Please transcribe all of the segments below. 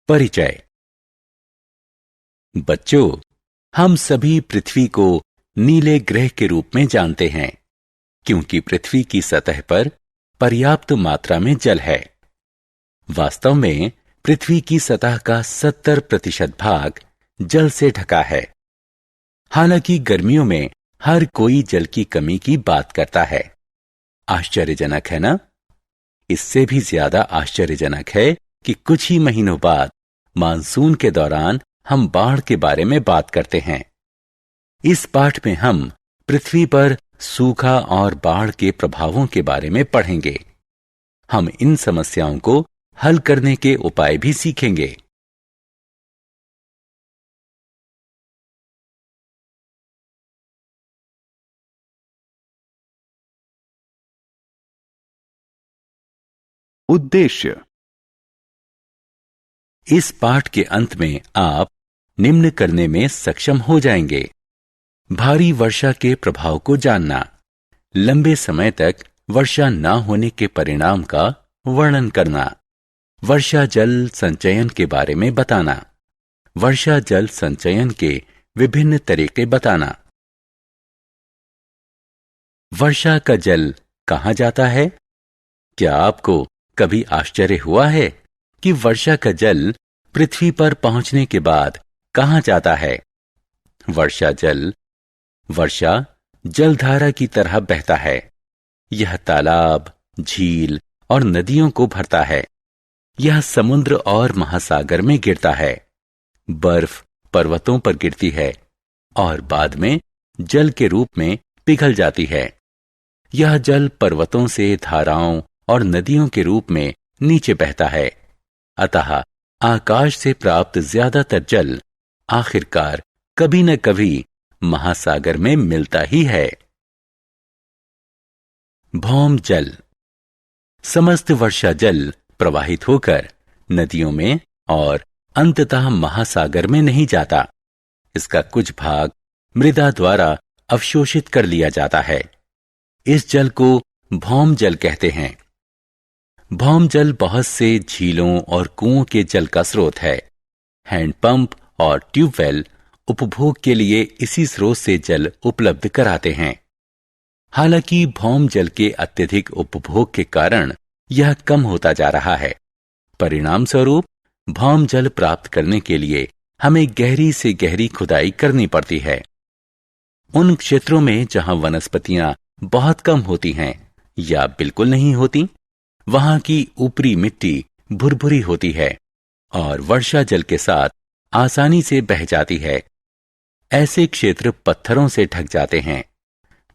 परिचय। बच्चों, हम सभी पृथ्वी को नीले ग्रह के रूप में जानते हैं, क्योंकि पृथ्वी की सतह पर पर्याप्त मात्रा में जल है। वास्तव में पृथ्वी की सतह का 70% भाग जल से ढका है। हालांकि गर्मियों में हर कोई जल की कमी की बात करता है। आश्चर्यजनक है ना? इससे भी ज्यादा आश्चर्यजनक है कि कुछ ही महीनों बाद मानसून के दौरान हम बाढ़ के बारे में बात करते हैं। इस पाठ में हम पृथ्वी पर सूखा और बाढ़ के प्रभावों के बारे में पढ़ेंगे। हम इन समस्याओं को हल करने के उपाय भी सीखेंगे। उद्देश्य। इस पाठ के अंत में आप निम्न करने में सक्षम हो जाएंगे: भारी वर्षा के प्रभाव को जानना, लंबे समय तक वर्षा न होने के परिणाम का वर्णन करना, वर्षा जल संचयन के बारे में बताना, वर्षा जल संचयन के विभिन्न तरीके बताना। वर्षा का जल कहां जाता है? क्या आपको कभी आश्चर्य हुआ है कि वर्षा का जल पृथ्वी पर पहुंचने के बाद कहां जाता है? वर्षा जलधारा की तरह बहता है। यह तालाब, झील और नदियों को भरता है। यह समुद्र और महासागर में गिरता है। बर्फ पर्वतों पर गिरती है और बाद में जल के रूप में पिघल जाती है। यह जल पर्वतों से धाराओं और नदियों के रूप में नीचे बहता है। अतः आकाश से प्राप्त ज्यादातर जल आखिरकार कभी न कभी महासागर में मिलता ही है। भौम जल। समस्त वर्षा जल प्रवाहित होकर नदियों में और अंततः महासागर में नहीं जाता। इसका कुछ भाग मृदा द्वारा अवशोषित कर लिया जाता है। इस जल को भौम जल कहते हैं। भौम जल बहुत से झीलों और कुओं के जल का स्रोत है। हैंडपंप और ट्यूबवेल उपभोग के लिए इसी स्रोत से जल उपलब्ध कराते हैं। हालांकि भौम जल के अत्यधिक उपभोग के कारण यह कम होता जा रहा है। परिणाम स्वरूप भौम जल प्राप्त करने के लिए हमें गहरी से गहरी खुदाई करनी पड़ती है। उन क्षेत्रों में जहां वनस्पतियां बहुत कम होती हैं या बिल्कुल नहीं होती, वहां की ऊपरी मिट्टी भुरभुरी होती है और वर्षा जल के साथ आसानी से बह जाती है। ऐसे क्षेत्र पत्थरों से ढक जाते हैं।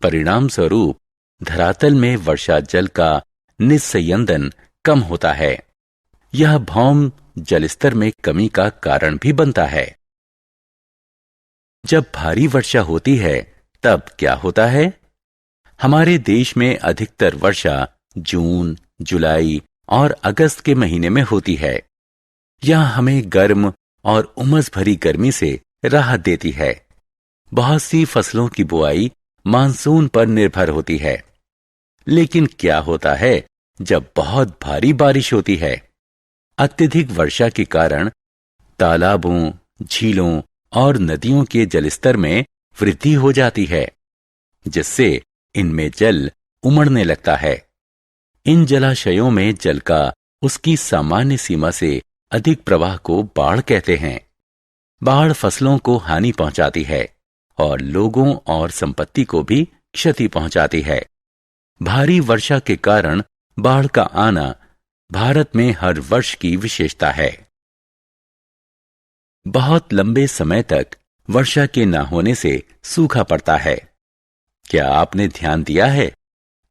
परिणाम स्वरूप धरातल में वर्षा जल का निस्संयदन कम होता है। यह भौम जलस्तर में कमी का कारण भी बनता है। जब भारी वर्षा होती है तब क्या होता है? हमारे देश में अधिकतर वर्षा जून, जुलाई और अगस्त के महीने में होती है। यह हमें गर्म और उमस भरी गर्मी से राहत देती है। बहुत सी फसलों की बुआई मानसून पर निर्भर होती है। लेकिन क्या होता है जब बहुत भारी बारिश होती है? अत्यधिक वर्षा के कारण तालाबों, झीलों और नदियों के जलस्तर में वृद्धि हो जाती है, जिससे इनमें जल उमड़ने लगता है। इन जलाशयों में जल का उसकी सामान्य सीमा से अधिक प्रवाह को बाढ़ कहते हैं। बाढ़ फसलों को हानि पहुंचाती है और लोगों और संपत्ति को भी क्षति पहुंचाती है। भारी वर्षा के कारण बाढ़ का आना भारत में हर वर्ष की विशेषता है। बहुत लंबे समय तक वर्षा के न होने से सूखा पड़ता है। क्या आपने ध्यान दिया है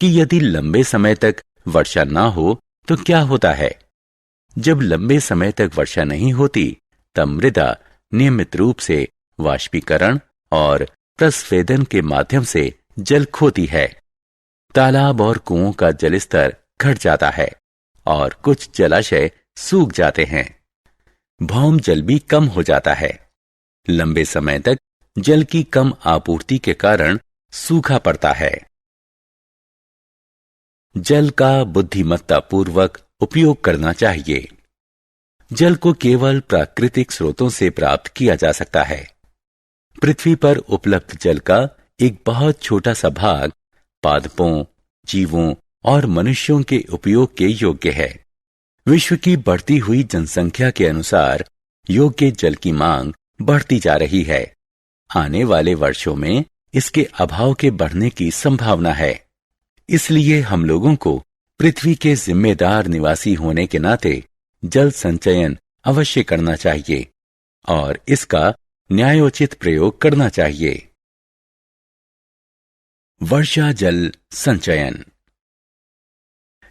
कि यदि लंबे समय तक वर्षा ना हो तो क्या होता है? जब लंबे समय तक वर्षा नहीं होती तब मृदा नियमित रूप से वाष्पीकरण और प्रस्वेदन के माध्यम से जल खोती है। तालाब और कुओं का जलस्तर घट जाता है और कुछ जलाशय सूख जाते हैं। भौम जल भी कम हो जाता है। लंबे समय तक जल की कम आपूर्ति के कारण सूखा पड़ता है। जल का बुद्धिमत्तापूर्वक उपयोग करना चाहिए। जल को केवल प्राकृतिक स्रोतों से प्राप्त किया जा सकता है। पृथ्वी पर उपलब्ध जल का एक बहुत छोटा सा भाग पादपों, जीवों और मनुष्यों के उपयोग के योग्य है। विश्व की बढ़ती हुई जनसंख्या के अनुसार योग्य जल की मांग बढ़ती जा रही है। आने वाले वर्षों में इसके अभाव के बढ़ने की संभावना है। इसलिए हम लोगों को पृथ्वी के जिम्मेदार निवासी होने के नाते जल संचयन अवश्य करना चाहिए और इसका न्यायोचित प्रयोग करना चाहिए। वर्षा जल संचयन।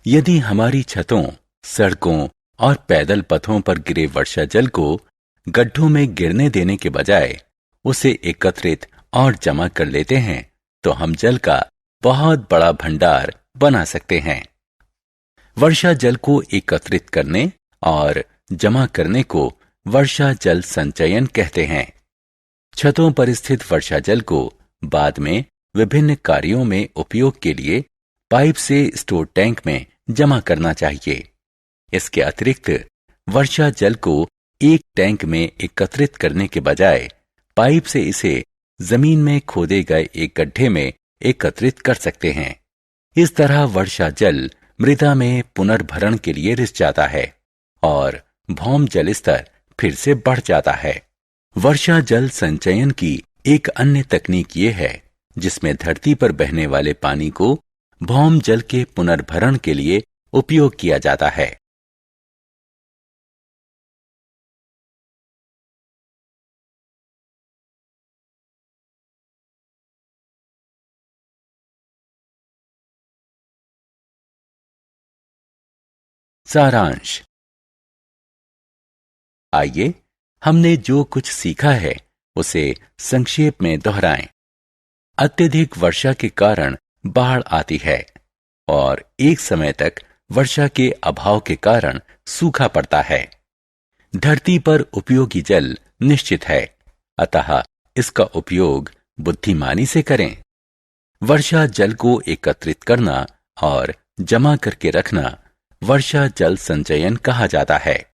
यदि हमारी छतों, सड़कों और पैदल पथों पर गिरे वर्षा जल को गड्ढों में गिरने देने के बजाय उसे एकत्रित और जमा कर लेते हैं तो हम जल का बहुत बड़ा भंडार बना सकते हैं। वर्षा जल को एकत्रित करने और जमा करने को वर्षा जल संचयन कहते हैं। छतों पर स्थित वर्षा जल को बाद में विभिन्न कार्यों में उपयोग के लिए पाइप से स्टोर टैंक में जमा करना चाहिए। इसके अतिरिक्त वर्षा जल को एक टैंक में एकत्रित करने के बजाय पाइप से इसे जमीन में खोदे गए एक गड्ढे में एकत्रित कर सकते हैं। इस तरह वर्षा जल मृदा में पुनर्भरण के लिए रिस जाता है और भौम जल स्तर फिर से बढ़ जाता है। वर्षा जल संचयन की एक अन्य तकनीक ये है जिसमें धरती पर बहने वाले पानी को भौम जल के पुनर्भरण के लिए उपयोग किया जाता है। सारांश। आइए हमने जो कुछ सीखा है उसे संक्षेप में दोहराएं। अत्यधिक वर्षा के कारण बाढ़ आती है और एक समय तक वर्षा के अभाव के कारण सूखा पड़ता है। धरती पर उपयोगी जल निश्चित है, अतः इसका उपयोग बुद्धिमानी से करें। वर्षा जल को एकत्रित करना और जमा करके रखना वर्षा जल संचयन कहा जाता है।